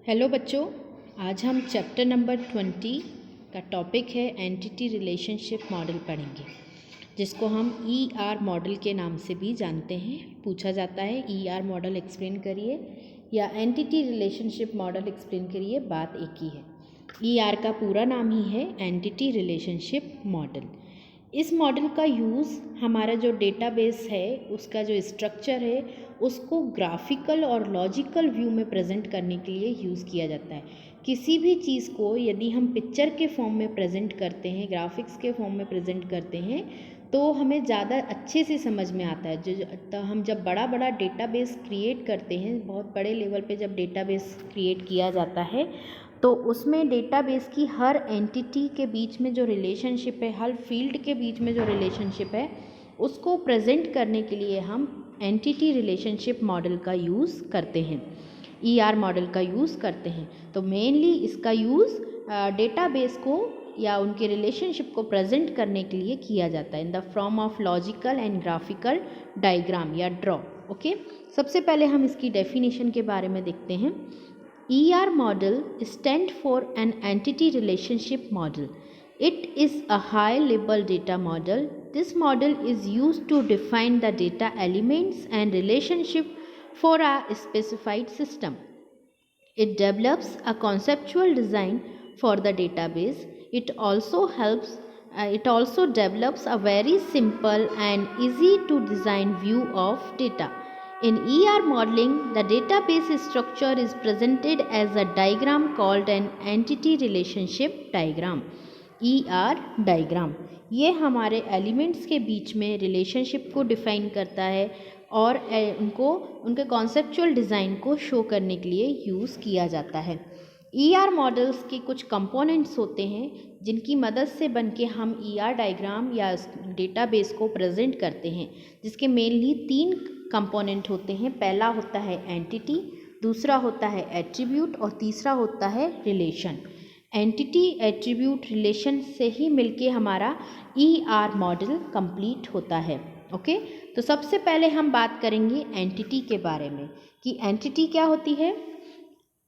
Hello बच्चों, आज हम चैप्टर नंबर 20 का टॉपिक है एंटिटी रिलेशनशिप मॉडल पढ़ेंगे, जिसको हम ER मॉडल के नाम से भी जानते हैं। पूछा जाता है ER मॉडल एक्सप्लेन करिए या एंटिटी रिलेशनशिप मॉडल एक्सप्लेन करिए, बात एक ही है। ER का पूरा नाम ही है एंटिटी रिलेशनशिप मॉडल। इस मॉडल का यूज़ हमारा जो डेटाबेस है उसका जो स्ट्रक्चर है उसको ग्राफिकल और लॉजिकल व्यू में प्रेजेंट करने के लिए यूज़ किया जाता है। किसी भी चीज़ को यदि हम पिक्चर के फॉर्म में प्रेजेंट करते हैं, ग्राफिक्स के फॉर्म में प्रेजेंट करते हैं, तो हमें ज़्यादा अच्छे से समझ में आता है। तो हम जब बड़ा बड़ा डेटाबेस क्रिएट करते हैं, बहुत बड़े लेवल पे जब डेटाबेस क्रिएट किया जाता है, तो उसमें डेटाबेस की हर एंटिटी के बीच में जो रिलेशनशिप है, हर फील्ड के बीच में जो रिलेशनशिप है, उसको प्रेजेंट करने के लिए हम एंटिटी रिलेशनशिप मॉडल का यूज़ करते हैं, ER मॉडल का यूज़ करते हैं। तो मेनली इसका यूज़ डेटाबेस को या उनके रिलेशनशिप को प्रेजेंट करने के लिए किया जाता है in the form of logical and graphical diagram या ड्रॉ। ओके, सबसे पहले हम इसकी डेफिनेशन के बारे में देखते हैं। ER model stand for an entity relationship model. It is a high-level data model. This model is used to define the data elements and relationship for a specified system. It develops a conceptual design for the database. It also develops a very simple and easy to design view of data. In ER modeling, the database structure is presented as a diagram called an entity relationship diagram, ER diagram. ये हमारे elements के बीच में relationship को define करता है और उनके conceptual design को शो करने के लिए यूज़ किया जाता है। ER मॉडल्स के कुछ कंपोनेंट्स होते हैं जिनकी मदद से बन के हम ER डायग्राम या डेटाबेस को प्रेजेंट करते हैं, जिसके मेनली 3 कंपोनेंट होते हैं। पहला होता है एंटिटी, दूसरा होता है एट्रीब्यूट और तीसरा होता है रिलेशन। एंटिटी, एट्रीब्यूट, रिलेशन से ही मिलके हमारा ER मॉडल कंप्लीट होता है। ओके, तो सबसे पहले हम बात करेंगे एंटिटी के बारे में कि एंटिटी क्या होती है।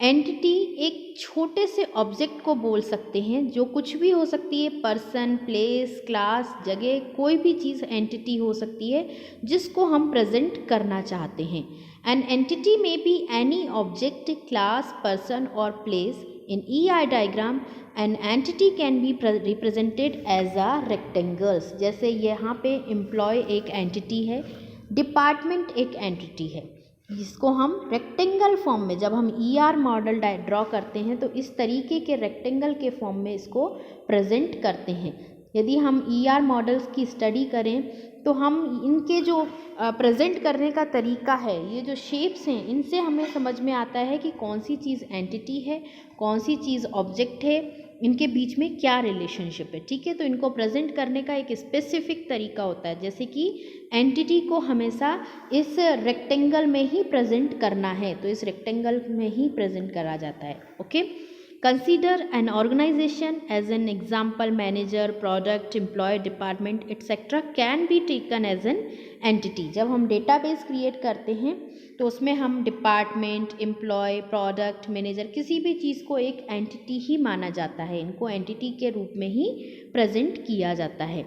एंटिटी एक छोटे से ऑब्जेक्ट को बोल सकते हैं, जो कुछ भी हो सकती है, पर्सन, प्लेस, क्लास, जगह, कोई भी चीज़ एंटिटी हो सकती है जिसको हम प्रेजेंट करना चाहते हैं। एन एंटिटी में be any object, class, person और place. In ER diagram an entity can be represented as a rectangles. जैसे यहाँ पे एम्प्लॉय एक एंटिटी है, डिपार्टमेंट एक एंटिटी है, जिसको हम रेक्टेंगल फॉर्म में जब हम ER मॉडल ड्रॉ करते हैं तो इस तरीके के रेक्टेंगल के फॉर्म में इसको प्रेजेंट करते हैं। यदि हम ER मॉडल्स की स्टडी करें तो हम इनके जो प्रेजेंट करने का तरीका है, ये जो शेप्स हैं, इनसे हमें समझ में आता है कि कौन सी चीज़ एंटिटी है, कौन सी चीज़ ऑब्जेक्ट है, इनके बीच में क्या रिलेशनशिप है। ठीक है, तो इनको प्रेजेंट करने का एक स्पेसिफिक तरीका होता है, जैसे कि एंटिटी को हमेशा इस रेक्टेंगल में ही प्रेजेंट करना है तो इस रेक्टेंगल में ही प्रेजेंट करा जाता है। Okay, consider an organisation as an example, manager, product, employ, department etcetera can be taken as an entity. जब हम डेटाबेस क्रिएट करते हैं तो उसमें हम डिपार्टमेंट, एम्प्लॉय, प्रोडक्ट, मैनेजर, किसी भी चीज़ को एक एंटिटी ही माना जाता है, इनको एंटिटी के रूप में ही प्रेजेंट किया जाता है।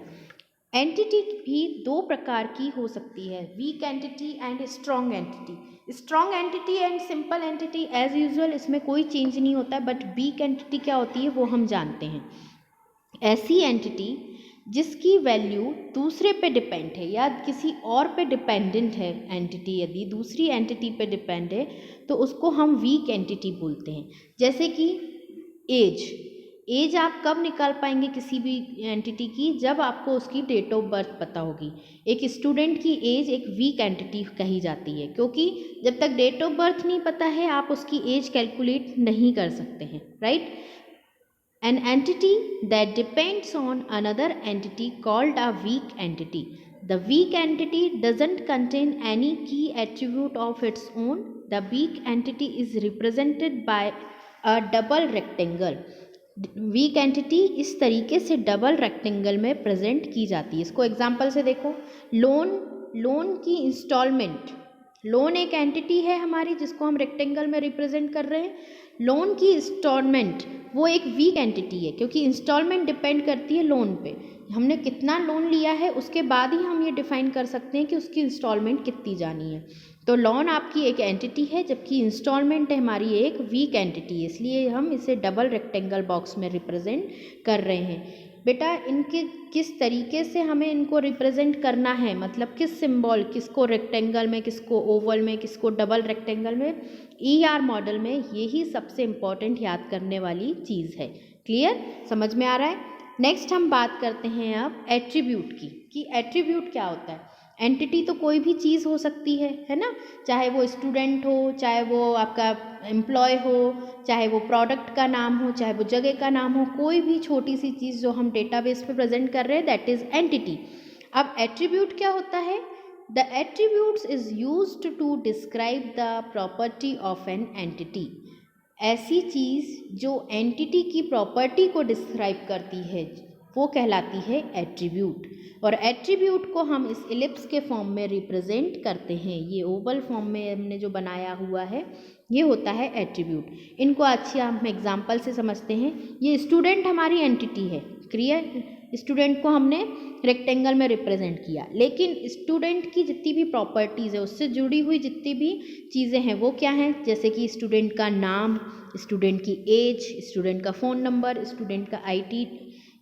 एंटिटी भी 2 प्रकार की हो सकती है, weak entity and strong entity. Strong entity and simple entity as usual, इसमें कोई चेंज नहीं होता है, बट वीक एंटिटी क्या होती है वो हम जानते हैं। ऐसी एंटिटी जिसकी वैल्यू दूसरे पे डिपेंड है या किसी और पे डिपेंडेंट है। एंटिटी यदि दूसरी एंटिटी पे डिपेंड है तो उसको हम वीक एंटिटी बोलते हैं। जैसे कि एज आप कब निकाल पाएंगे किसी भी एंटिटी की, जब आपको उसकी डेट ऑफ बर्थ पता होगी। एक स्टूडेंट की एज एक वीक एंटिटी कही जाती है, क्योंकि जब तक डेट ऑफ बर्थ नहीं पता है आप उसकी एज कैलकुलेट नहीं कर सकते हैं, right. An entity that depends on another entity called a weak entity. The weak entity doesn't contain any key attribute of its own. The weak entity is represented by a double rectangle. Weak entity इस तरीके से double rectangle में present की जाती है। इसको example से देखो, लोन की इंस्टॉलमेंट, लोन एक एंटिटी है हमारी जिसको हम रेक्टेंगल में रिप्रेजेंट कर रहे हैं। लोन की इंस्टॉलमेंट वो एक वीक एंटिटी है, क्योंकि इंस्टॉलमेंट डिपेंड करती है लोन पे। हमने कितना लोन लिया है उसके बाद ही हम ये डिफाइन कर सकते हैं कि उसकी इंस्टॉलमेंट कितनी जानी है। तो लोन आपकी एक एंटिटी है, जबकि इंस्टॉलमेंट है हमारी एक वीक एंटिटी है, इसलिए हम इसे डबल रेक्टेंगल बॉक्स में रिप्रेजेंट कर रहे हैं। बेटा इनके किस तरीके से हमें इनको रिप्रेजेंट करना है, मतलब किस सिंबल, किसको रेक्टेंगल में, किसको ओवल में, किसको डबल रेक्टेंगल में, ER मॉडल में यही सबसे इम्पॉर्टेंट याद करने वाली चीज़ है। क्लियर, समझ में आ रहा है। नेक्स्ट हम बात करते हैं अब एट्रीब्यूट की, कि एट्रीब्यूट क्या होता है। एंटिटी तो कोई भी चीज़ हो सकती है ना, चाहे वो स्टूडेंट हो, चाहे वो आपका एम्प्लॉय हो, चाहे वो प्रोडक्ट का नाम हो, चाहे वो जगह का नाम हो, कोई भी छोटी सी चीज़ जो हम डेटाबेस पे प्रेजेंट कर रहे हैं दैट इज़ एंटिटी। अब एट्रीब्यूट क्या होता है। The attributes is used to describe the property of an entity. ऐसी चीज़ जो एंटिटी की प्रॉपर्टी को डिस्क्राइब करती है वो कहलाती है एट्रीब्यूट। और एट्रीब्यूट को हम इस इलिप्स के फॉर्म में रिप्रेजेंट करते हैं। ये ओवल फॉर्म में हमने जो बनाया हुआ है ये होता है एट्रीब्यूट। इनको अच्छी हम एग्जांपल से समझते हैं। ये स्टूडेंट हमारी एंटिटी है, क्लियर। स्टूडेंट को हमने रेक्टेंगल में रिप्रेजेंट किया, लेकिन स्टूडेंट की जितनी भी प्रॉपर्टीज़ है उससे जुड़ी हुई जितनी भी चीज़ें हैं वो क्या हैं, जैसे कि स्टूडेंट का नाम, स्टूडेंट की एज, स्टूडेंट का फ़ोन नंबर, स्टूडेंट का IT,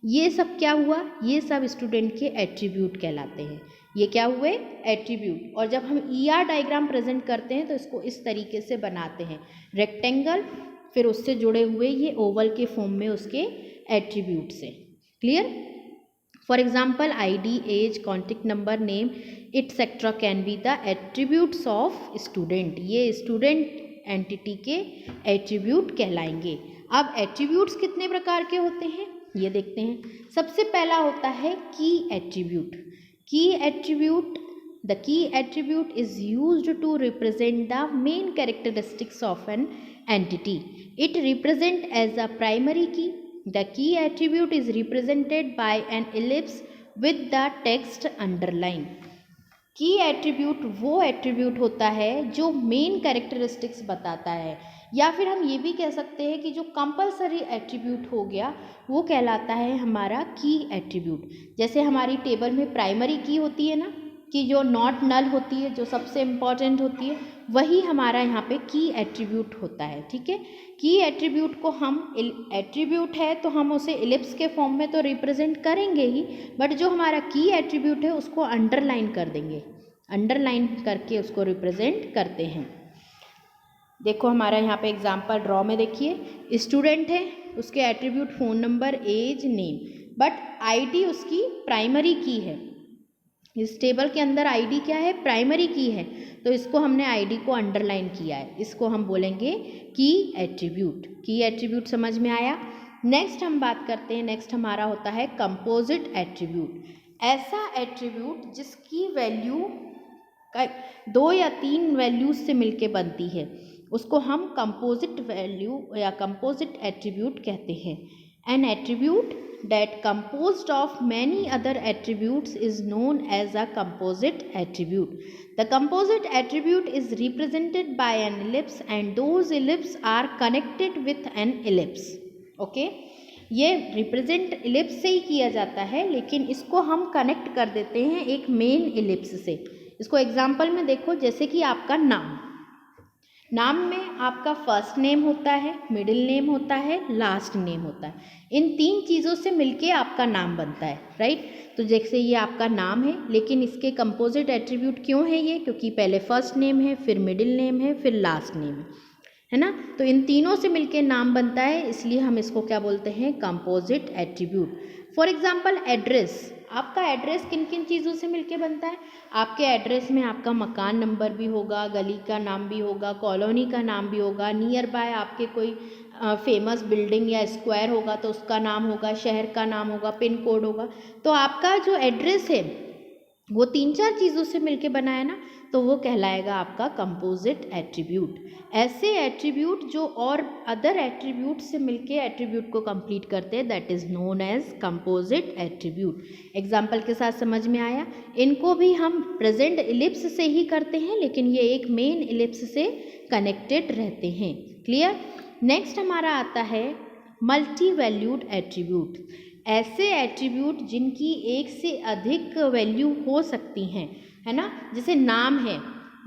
ये सब क्या हुआ, ये सब स्टूडेंट के एट्रीब्यूट कहलाते हैं। ये क्या हुए, एट्रीब्यूट। और जब हम ER डायग्राम प्रेजेंट करते हैं तो इसको इस तरीके से बनाते हैं, रेक्टेंगल, फिर उससे जुड़े हुए ये ओवल के फॉर्म में उसके एट्रीब्यूट से। Clear. For example, ID, age, contact number, name, etc. can be the attributes of student. ये student entity के attribute कहलाएंगे। अब attributes कितने प्रकार के होते हैं ये देखते हैं। सबसे पहला होता है key attribute. Key attribute, the key attribute is used to represent the main characteristics of an entity. It represents as a primary key. The key attribute is represented by an ellipse with the text underline. की attribute वो attribute होता है जो main characteristics बताता है, या फिर हम ये भी कह सकते हैं कि जो कंपलसरी एट्रीब्यूट हो गया वो कहलाता है हमारा की एट्रीब्यूट। जैसे हमारी टेबल में प्राइमरी की होती है ना, कि जो नॉट नल होती है, जो सबसे इम्पॉर्टेंट होती है, वही हमारा यहाँ पे की एट्रीब्यूट होता है। ठीक है, की एट्रीब्यूट को हम एट्रीब्यूट है तो हम उसे इलिप्स के फॉर्म में तो रिप्रेजेंट करेंगे ही, बट जो हमारा की एट्रीब्यूट है उसको अंडरलाइन कर देंगे, अंडरलाइन करके उसको रिप्रेजेंट करते हैं। देखो हमारा यहाँ पे एग्जांपल ड्रॉ में देखिए, स्टूडेंट है, उसके attribute phone number, age, name, but ID उसकी प्राइमरी की है। इस टेबल के अंदर आईडी क्या है, प्राइमरी की है, तो इसको हमने आईडी को अंडरलाइन किया है, इसको हम बोलेंगे की एट्रीब्यूट। की एट्रीब्यूट समझ में आया। नेक्स्ट हम बात करते हैं, नेक्स्ट हमारा होता है कंपोजिट एट्रीब्यूट। ऐसा एट्रीब्यूट जिसकी वैल्यू दो या तीन वैल्यूज से मिलके बनती है उसको हम कंपोजिट वैल्यू या कंपोजिट एट्रीब्यूट कहते हैं। N attribute that composed of many other attributes is known as a composite attribute. The composite attribute is represented by an ellipse and those ellipses are connected with an ellipse. Okay? ये represent ellipse से ही किया जाता है, लेकिन इसको हम connect कर देते हैं एक मेन इलिप्स से। इसको एग्जांपल में देखो, जैसे कि आपका नाम, नाम में आपका फर्स्ट नेम होता है, मिडिल नेम होता है, लास्ट नेम होता है। इन तीन चीज़ों से मिलके आपका नाम बनता है, राइट। तो जैसे ये आपका नाम है, लेकिन इसके कंपोजिट एट्रीब्यूट क्यों है ये, क्योंकि पहले फर्स्ट नेम है, फिर मिडिल नेम है, फिर लास्ट नेम है ना। तो इन तीनों से मिलके नाम बनता है, इसलिए हम इसको क्या बोलते हैं, composite attribute. For example address, आपका एड्रेस किन किन चीज़ों से मिलके बनता है। आपके एड्रेस में आपका मकान नंबर भी होगा, गली का नाम भी होगा, कॉलोनी का नाम भी होगा, नियर बाय आपके कोई फेमस बिल्डिंग या स्क्वायर होगा तो उसका नाम होगा, शहर का नाम होगा, पिन कोड होगा। तो आपका जो एड्रेस है वो 3-4 चीज़ों से मिलके बना है ना, तो वो कहलाएगा आपका कंपोजिट एट्रीब्यूट। ऐसे एट्रीब्यूट जो और अदर एट्रीब्यूट से मिलके एट्रीब्यूट को कंप्लीट करते हैं, that is known as composite attribute. Example के साथ समझ में आया। इनको भी हम प्रेजेंट इलिप्स से ही करते हैं, लेकिन ये एक मेन इलिप्स से कनेक्टेड रहते हैं। क्लियर। नेक्स्ट हमारा आता है मल्टी वैल्यूड एट्रीब्यूट। ऐसे एट्रीब्यूट जिनकी एक से अधिक वैल्यू हो सकती हैं, है ना। जैसे नाम है,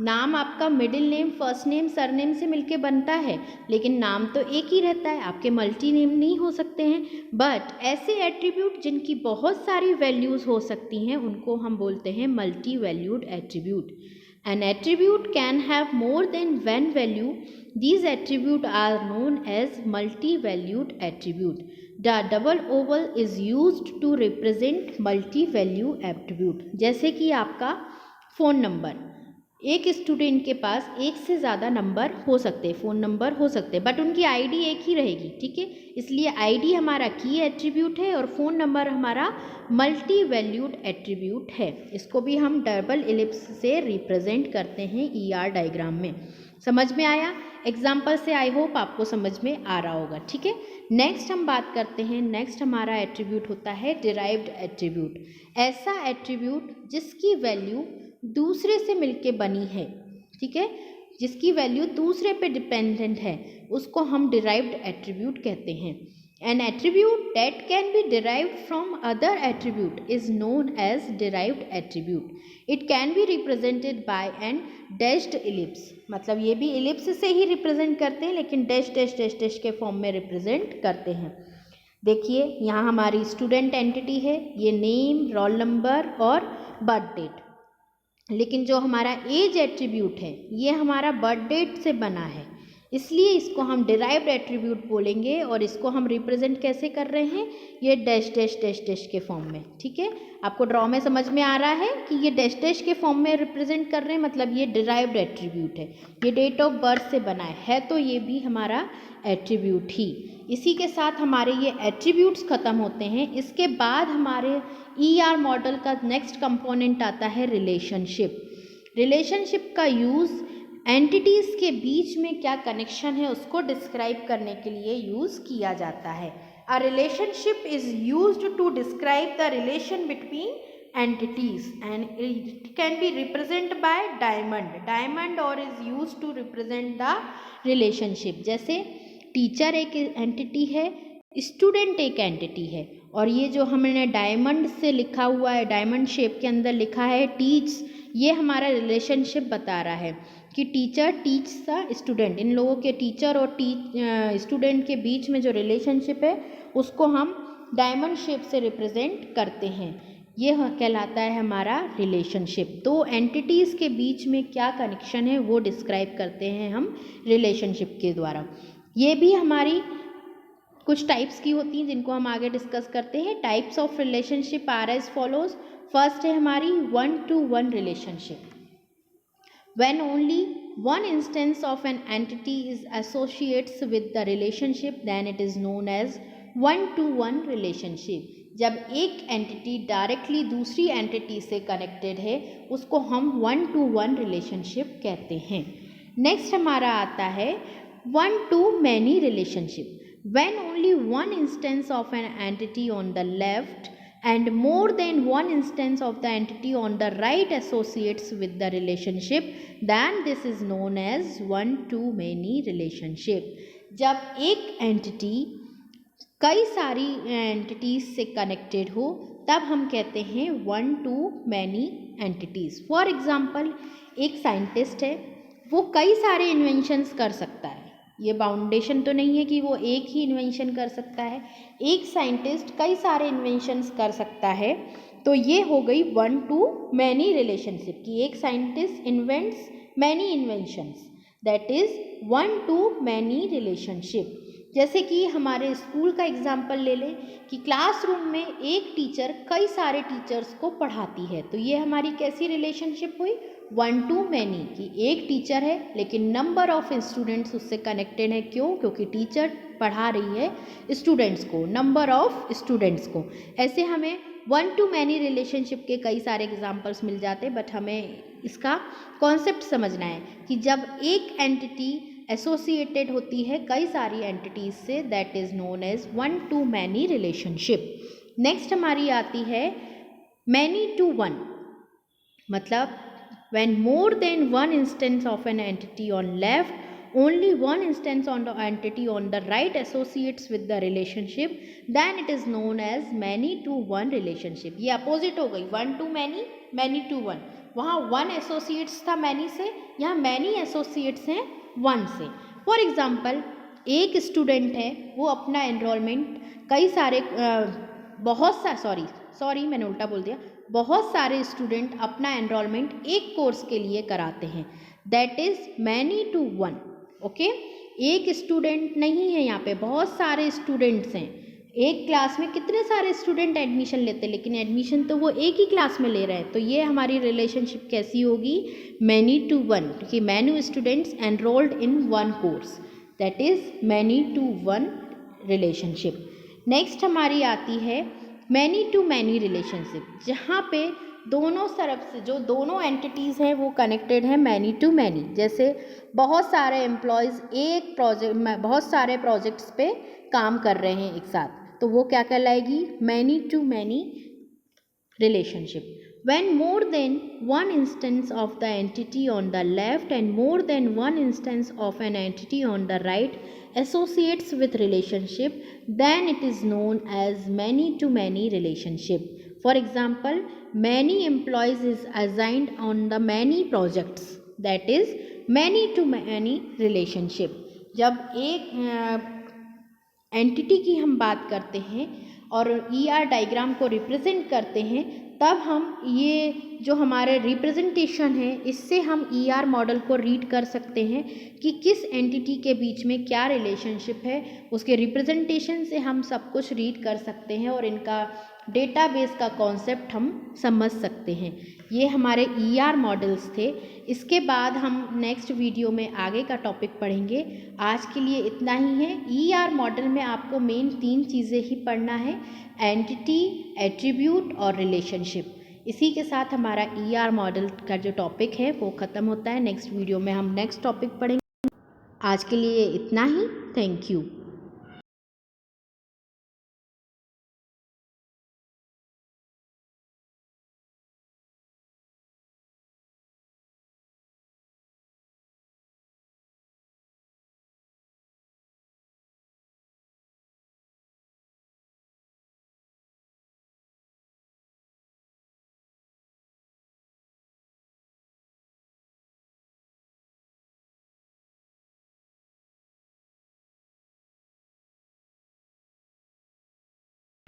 नाम आपका middle name, first name, surname से मिलके बनता है, लेकिन नाम तो एक ही रहता है, आपके मल्टी नेम नहीं हो सकते हैं। बट ऐसे एट्रीब्यूट जिनकी बहुत सारी वैल्यूज़ हो सकती हैं, उनको हम बोलते हैं multi valued attribute. An attribute can have more than one value. These attributes are known as multi-valued attribute. The double oval is used to represent multi-value attribute. जैसे कि आपका फ़ोन नंबर, एक स्टूडेंट के पास एक से ज़्यादा नंबर हो सकते हैं, फ़ोन नंबर हो सकते हैं, बट उनकी आईडी एक ही रहेगी, ठीक है। इसलिए आईडी हमारा की एट्रीब्यूट है और फ़ोन नंबर हमारा मल्टी वैल्यूड एट्रीब्यूट है। इसको भी हम डबल इलिप्स से रिप्रेजेंट करते हैं ईआर डायग्राम में। समझ में आया। एग्जाम्पल से आई होप आपको समझ में आ रहा होगा, ठीक है। नेक्स्ट हम बात करते हैं, नेक्स्ट हमारा एट्रीब्यूट होता है डिराइव्ड एट्रीब्यूट। ऐसा एट्रीब्यूट जिसकी वैल्यू दूसरे से मिलके बनी है, ठीक है, जिसकी वैल्यू दूसरे पे डिपेंडेंट है, उसको हम डिराइव्ड एट्रीब्यूट कहते हैं। An attribute that can be derived from other attribute is known as derived attribute. It can be represented by an dashed ellipse. मतलब ये भी ellipse से ही रिप्रेजेंट करते हैं, लेकिन डैश डैश डैश डैश के फॉर्म में रिप्रेजेंट करते हैं। देखिए यहाँ हमारी स्टूडेंट एंटिटी है, ये नेम, रोल नंबर और बर्थ डेट। लेकिन जो हमारा एज एट्रीब्यूट है, ये हमारा बर्थ डेट से बना है, इसलिए इसको हम डिराइव्ड एट्रीब्यूट बोलेंगे। और इसको हम रिप्रेजेंट कैसे कर रहे हैं, ये डैश डैश डैश डैश के फॉर्म में, ठीक है। आपको ड्रॉ में समझ में आ रहा है कि ये डैश डैश के फॉर्म में रिप्रेजेंट कर रहे हैं, मतलब ये डिराइव्ड एट्रीब्यूट है, ये डेट ऑफ बर्थ से बना है, तो ये भी हमारा एट्रीब्यूट ही। इसी के साथ हमारे ये एट्रीब्यूट्स ख़त्म होते हैं। इसके बाद हमारे ईआर मॉडल का नेक्स्ट कंपोनेंट आता है रिलेशनशिप। रिलेशनशिप का यूज़ एंटिटीज़ के बीच में क्या कनेक्शन है उसको डिस्क्राइब करने के लिए यूज़ किया जाता है। A relationship is used to describe the relation between entities and it can be represent by diamond और is used to represent the relationship. जैसे टीचर एक एंटिटी है, स्टूडेंट एक एंटिटी है, और ये जो हमने डायमंड से लिखा हुआ है, डायमंड शेप के अंदर लिखा है टीच, ये हमारा रिलेशनशिप बता रहा है कि टीचर टीच द स्टूडेंट। इन लोगों के टीचर और स्टूडेंट के बीच में जो रिलेशनशिप है उसको हम डायमंड शेप से रिप्रेजेंट करते हैं। ये कहलाता है हमारा रिलेशनशिप। दो एंटिटीज़ के बीच में क्या कनेक्शन है वो डिस्क्राइब करते हैं हम रिलेशनशिप के द्वारा। ये भी हमारी कुछ टाइप्स की होती हैं जिनको हम आगे डिस्कस करते हैं। Types of relationship are as follows. First है हमारी 1-to-1 relationship. When only one instance of an entity is associates with the relationship, then it is known as 1-to-1 relationship. जब एक एंटिटी डायरेक्टली दूसरी entity से connected है उसको हम 1-to-1 relationship कहते हैं। नेक्स्ट हमारा आता है 1-to-many relationship. When only one instance of an entity on the left and more than one instance of the entity on the right associates with the relationship, then this is known as 1-to-many relationship. जब एक entity कई सारी entities से connected हो तब हम कहते हैं 1-to-many एंटिटीज़। फॉर एग्जाम्पल एक साइंटिस्ट है, वो कई सारे इन्वेंशंस कर सकता है। ये बाउंडेशन तो नहीं है कि वो एक ही इन्वेंशन कर सकता है, एक साइंटिस्ट कई सारे इन्वेंशंस कर सकता है। तो ये हो गई 1-to-many रिलेशनशिप कि एक scientist invents many inventions, that is 1-to-many relationship. जैसे कि हमारे स्कूल का एग्जाम्पल ले लें कि क्लासरूम में एक टीचर कई सारे टीचर्स को पढ़ाती है, तो ये हमारी कैसी रिलेशनशिप हुई, 1-to-many कि एक टीचर है लेकिन नंबर ऑफ स्टूडेंट्स उससे कनेक्टेड है। क्यों? क्योंकि टीचर पढ़ा रही है स्टूडेंट्स को, नंबर ऑफ स्टूडेंट्स को। ऐसे हमें वन टू मैनी रिलेशनशिप के कई सारे एग्जाम्पल्स मिल जाते हैं, बट हमें इसका कॉन्सेप्ट समझना है कि जब एक एंटिटी एसोसिएटेड होती है कई सारी एंटिटीज से, that is known as one to many relationship. Next हमारी आती है मैनी टू वन, मतलब when more than one instance of an entity on left, only one instance on the entity on the right associates with the relationship, then it is known as many to one relationship। ये opposite हो गई, one to many, many to one. वहाँ one associates था many से, यहाँ many associates हैं one से। For example एक स्टूडेंट है, वो अपना एनरोलमेंट कई सारे मैंने उल्टा बोल दिया, बहुत सारे स्टूडेंट अपना एनरोलमेंट एक कोर्स के लिए कराते हैं, that is many to one. Okay, एक स्टूडेंट नहीं है, यहाँ पे बहुत सारे स्टूडेंट्स हैं। एक क्लास में कितने सारे स्टूडेंट एडमिशन लेते हैं, लेकिन एडमिशन तो वो एक ही क्लास में ले रहे हैं, तो ये हमारी रिलेशनशिप कैसी होगी, मैनी टू वन, क्योंकि many students enrolled in one course, that is many to one relationship. Next हमारी आती है मैनी टू मैनी रिलेशनशिप, जहाँ पे दोनों तरफ से जो दोनों एंटिटीज़ हैं वो कनेक्टेड हैं मैनी टू मैनी। जैसे बहुत सारे एम्प्लॉयज़ एक प्रोजेक्ट में बहुत सारे प्रोजेक्ट्स पे काम कर रहे हैं एक साथ, तो वो क्या कहलाएगी, many to many relationship. When more than one instance of the entity on the left and more than one instance of an entity on the right associates with relationship, then it is known as many to many relationship. For example, many employees is assigned on the many projects, that is many to many relationship। जब एक entity की हम बात करते हैं और ER diagram को represent करते हैं, तब हम ये जो हमारे रिप्रेजेंटेशन है इससे हम ER मॉडल को रीड कर सकते हैं कि किस एंटिटी के बीच में क्या रिलेशनशिप है। उसके रिप्रेजेंटेशन से हम सब कुछ रीड कर सकते हैं और इनका डेटाबेस का कॉन्सेप्ट हम समझ सकते हैं। ये हमारे ER मॉडल्स थे। इसके बाद हम नेक्स्ट वीडियो में आगे का टॉपिक पढ़ेंगे। आज के लिए इतना ही है। ER मॉडल में आपको मेन 3 चीज़ें ही पढ़ना है, एंटिटी, एट्रीब्यूट और रिलेशनशिप। इसी के साथ हमारा ER मॉडल का जो टॉपिक है वो ख़त्म होता है। नेक्स्ट वीडियो में हम नेक्स्ट टॉपिक पढ़ेंगे। आज के लिए इतना ही। Thank you.